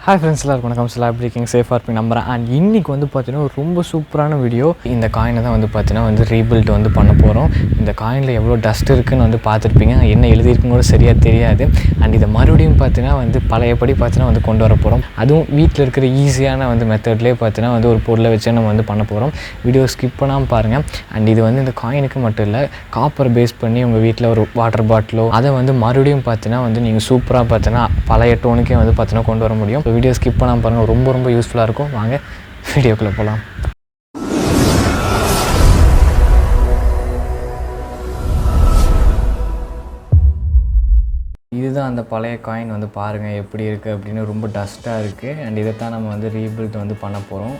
Hi friends, எல்லாருக்கும் வணக்கம். Celebrating சேஃபாக இருப்பீங்க நம்புறேன். அண்ட் இன்றைக்கி வந்து பார்த்தீங்கன்னா ரொம்ப சூப்பரான வீடியோ. இந்த காயினை தான் வந்து பார்த்தீங்கன்னா ரீபில்ட் வந்து பண்ண போகிறோம். இந்த காயினில் எவ்வளோ டஸ்ட் இருக்குதுன்னு வந்து பார்த்துருப்பீங்க. என்ன எழுதியிருக்குன்னு கூட சரியாக தெரியாது. அண்ட் இதை மறுபடியும் பார்த்தீங்கன்னா பழையபடி பார்த்தீங்கன்னா கொண்டு வர போகிறோம். அதுவும் வீட்டில் இருக்கிற ஈஸியான மெத்தட்லேயே பார்த்தீங்கன்னா ஒரு பொருளை வச்சு நம்ம பண்ண போகிறோம். வீடியோ ஸ்கிப் பண்ணாமல் பாருங்கள். அண்ட் இது இந்த காயினுக்கு மட்டும் இல்லை, காப்பர் பேஸ் பண்ணி உங்கள் வீட்டில் ஒரு வாட்டர் பாட்டிலோ அதை மறுபடியும் பார்த்தீங்கன்னா நீங்கள் சூப்பராக பார்த்தீங்கன்னா பழைய டோனுக்கே பார்த்தீங்கன்னா கொண்டு வர முடியும். வீடியோ ஸ்கிப் பண்ணாமல் பாருங்கள், ரொம்ப யூஸ்ஃபுல்லாக இருக்கும். வாங்க வீடியோக்குள்ளே போகலாம். இதுதான் அந்த பழைய காயின் பாருங்கள் எப்படி இருக்குது அப்படின்னு. ரொம்ப டஸ்ட்டாக இருக்குது. அண்ட் இதை தான் நம்ம ரீபில்ட் பண்ண போகிறோம்.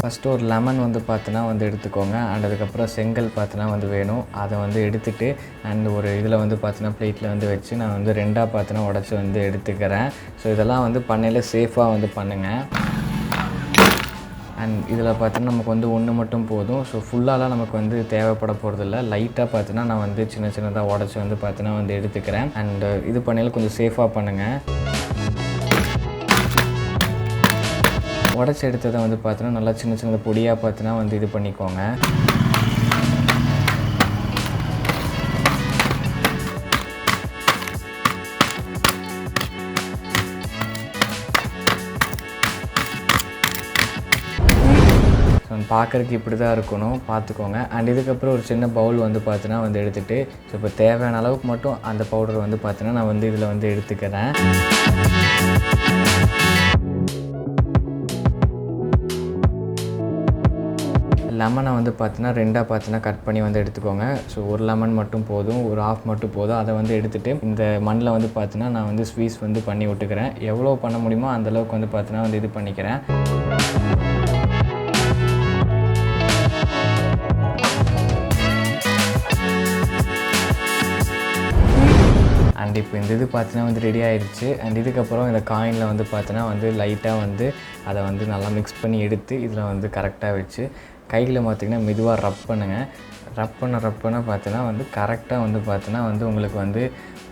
ஃபஸ்ட்டு ஒரு லெமன் பார்த்தீங்கன்னா எடுத்துக்கோங்க. அண்ட் அதுக்கப்புறம் செங்கல் பார்த்தீங்கன்னா வேணும். அதை எடுத்துகிட்டு அண்ட் ஒரு இதில் பார்த்தீங்கன்னா பிளேட்டில் வச்சு நான் ரெண்டாக பார்த்தீங்கன்னா உடச்சி எடுத்துக்கிறேன். ஸோ இதெல்லாம் பண்ணையில் சேஃபாக பண்ணுங்கள். அண்ட் இதில் பார்த்தீங்கன்னா நமக்கு ஒன்று மட்டும் போதும். ஸோ ஃபுல்லாலாம் நமக்கு தேவைப்பட போகிறதில்ல. லைட்டாக பார்த்தீங்கன்னா நான் சின்னதாக உடச்சி பார்த்தீங்கன்னா எடுத்துக்கிறேன். அண்ட் இது பண்ணையில் கொஞ்சம் சேஃபாக பண்ணுங்கள். உடச்சி எடுத்ததை பார்த்தீங்கன்னா நல்லா சின்ன பொடியாக பார்த்தீங்கன்னா இது பண்ணிக்கோங்க. பார்க்குறதுக்கு இப்படி தான் இருக்கணும், பார்த்துக்கோங்க. அண்ட் இதுக்கப்புறம் ஒரு சின்ன பவுல் பார்த்தீங்கன்னா எடுத்துகிட்டு ஸோ இப்போ தேவையான அளவுக்கு மட்டும் அந்த பவுடர் பார்த்தீங்கன்னா நான் இதில் எடுத்துக்கிறேன். லெமனை பார்த்தீங்கன்னா ரெண்டாக பார்த்தீங்கன்னா கட் பண்ணி எடுத்துக்கோங்க. ஸோ ஒரு லெமன் மட்டும் போதும், ஒரு ஆஃப் மட்டும் போதும். அதை எடுத்துகிட்டு இந்த மண்ணில் பார்த்தீங்கன்னா நான் ஸ்வீஸ் பண்ணி விட்டுக்கிறேன். எவ்வளோ பண்ண முடியுமோ அந்தளவுக்கு பார்த்தீங்கன்னா இது பண்ணிக்கிறேன். அண்ட் இப்போ இந்த இது பார்த்தீங்கன்னா ரெடி ஆகிடுச்சு. அண்ட் இதுக்கப்புறம் இந்த காயினில் பார்த்தீங்கன்னா லைட்டாக அதை நல்லா மிக்ஸ் பண்ணி எடுத்து இதில் கரெக்டாக வச்சு கையில் பார்த்திங்கன்னா மெதுவாக ரப் பண்ணுங்கள். ரப் பண்ண பார்த்தீங்கன்னா கரெக்டாக பார்த்தீங்கன்னா உங்களுக்கு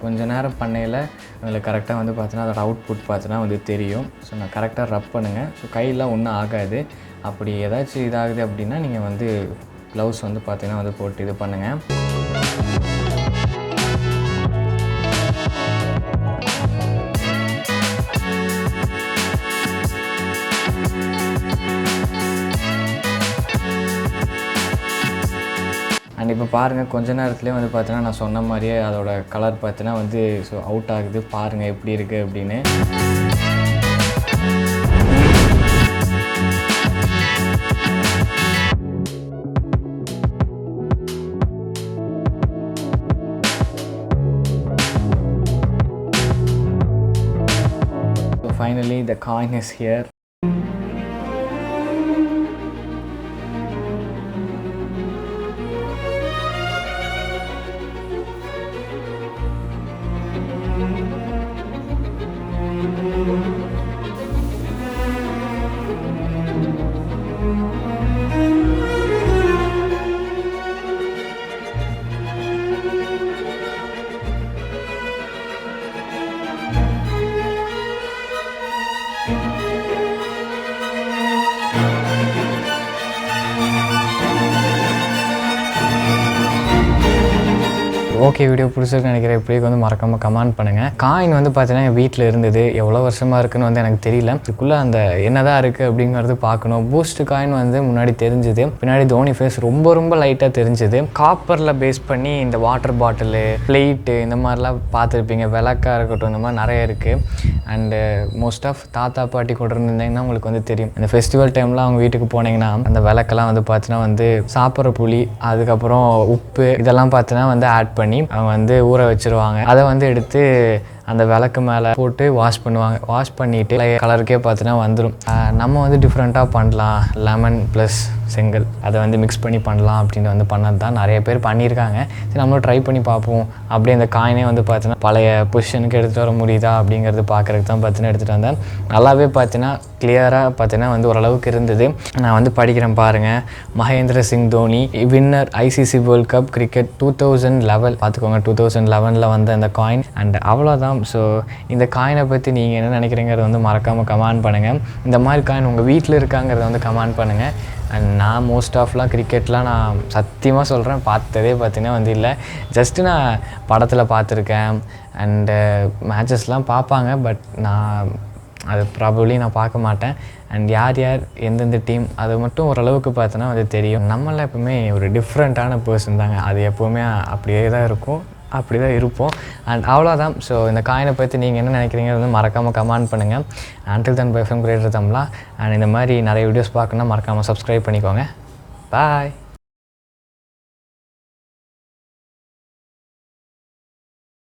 கொஞ்சம் நேரம் பண்ணையில் உங்களுக்கு கரெக்டாக பார்த்தீங்கன்னா அதோட அவுட்புட் பார்த்தீங்கன்னா தெரியும். ஸோ நான் கரெக்டாக ரப் பண்ணுங்கள். ஸோ கையெல்லாம் ஒன்றும் ஆகாது. அப்படி ஏதாச்சும் இதாகுது அப்படின்னா நீங்கள் க்ளவுஸ் பார்த்தீங்கன்னா போட்டு இது பண்ணுங்கள். அண்ட் இப்போ பாருங்கள், கொஞ்ச நேரத்துலேயே பார்த்தீங்கன்னா நான் சொன்ன மாதிரியே அதோட கலர் பார்த்தீங்கன்னா ஸோ அவுட் ஆகுது. பாருங்கள் எப்படி இருக்குது அப்படின்னு. So finally the coin is here. Okay, video பிடிச்சிருக்குன்னு நினைக்கிறேன். இப்படியே மறக்காமல் கமெண்ட் பண்ணுங்கள். காயின் பார்த்தீங்கன்னா என் வீட்டில் இருந்தது. எவ்வளோ வருஷமாக இருக்குன்னு எனக்கு தெரியல. இதுக்குள்ளே அந்த என்ன தான் இருக்குது அப்படிங்கிறது பார்க்கணும். பூஸ்ட் காயின் முன்னாடி தெரிஞ்சுது. பின்னாடி தோனி ஃபேஸ் ரொம்ப லைட்டாக தெரிஞ்சுது. காப்பரில் பேஸ் பண்ணி இந்த வாட்டர் பாட்டிலு, பிளேட்டு இந்த மாதிரிலாம் பார்த்துருப்பீங்க. விளக்காக இருக்கட்டும், இந்த மாதிரி நிறைய இருக்குது. அண்டு மோஸ்ட் ஆஃப் தாத்தா பாட்டி கூட இருந்தீங்கன்னா உங்களுக்கு தெரியும். இந்த ஃபெஸ்டிவல் டைமில் அவங்க வீட்டுக்கு போனீங்கன்னா அந்த விளக்கெல்லாம் பார்த்தீங்கன்னா சாப்பிட்ற புளி, அதுக்கப்புறம் உப்பு இதெல்லாம் பார்த்தீங்கன்னா ஆட் பண்ணி அவங்க ஊற வச்சுருவாங்க. அதை எடுத்து அந்த விளக்கு மேலே போட்டு வாஷ் பண்ணுவாங்க. வாஷ் பண்ணிவிட்டு கலருக்கே பார்த்தீங்கன்னா வந்துடும். நம்ம டிஃப்ரெண்ட்டாக பண்ணலாம். லெமன் ப்ளஸ் செங்கல் அதை வந்து மிக்ஸ் பண்ணி பண்ணலாம் அப்படின்னு வந்து பண்ணது தான். நிறைய பேர் பண்ணியிருக்காங்க. சரி நம்மளும் ட்ரை பண்ணி பார்ப்போம். அப்படியே அந்த காயினே வந்து பார்த்தீங்கன்னா பழைய பொசிஷனுக்கு எடுத்துகிட்டு வர முடியுதா அப்படிங்கிறது பார்க்குறதுக்கு தான் பார்த்தீங்கன்னா எடுத்துகிட்டு வந்தேன். நல்லாவே பார்த்தீங்கன்னா கிளியராக பார்த்தீங்கன்னா வந்து ஓரளவுக்கு இருந்தது. நான் வந்து படிக்கிறேன் பாருங்கள். Mahendra Singh Dhoni winner ICC world cup cricket 2011 பார்த்துக்கோங்க. 2011 வந்த இந்த காயின் அண்ட் அவ்வளோதான். ஸோ இந்த காயினை பற்றி நீங்கள் என்ன நினைக்கிறீங்கிறத வந்து மறக்காமல் கமெண்ட் பண்ணுங்கள். இந்த மாதிரி காயின் உங்கள் வீட்டில் இருக்காங்கிறத வந்து கமெண்ட் பண்ணுங்கள். அண்ட் நான் மோஸ்ட் ஆஃப்லாம் கிரிக்கெட்லாம் நான் சத்தியமாக சொல்கிறேன் பார்த்ததே பார்த்தீங்கன்னா வந்து இல்லை. ஜஸ்ட்டு நான் படத்தில் பார்த்துருக்கேன் அண்டு மேட்சஸ்லாம் பார்ப்பாங்க. பட் நான் அது ப்ராபப்ளி நான் பார்க்க மாட்டேன். அண்ட் யார் எந்தெந்த டீம் அது மட்டும் ஓரளவுக்கு பார்த்தோன்னா அது தெரியும். நம்மளாம் எப்போவுமே ஒரு டிஃப்ரெண்ட்டான பர்சன் தாங்க. அது எப்போவுமே அப்படியே தான் இருக்கும், அப்படி தான் இருப்போம். அண்ட் அவ்வளோதான். ஸோ இந்த காயினை பற்றி நீங்கள் என்ன நினைக்கிறீங்க வந்து மறக்காமல் கமெண்ட் பண்ணுங்கள். Until than by from creator Tamizha. And இந்த மாதிரி நிறைய வீடியோஸ் பார்க்கணுன்னா மறக்காமல் சப்ஸ்கிரைப் பண்ணிக்கோங்க. பாய்.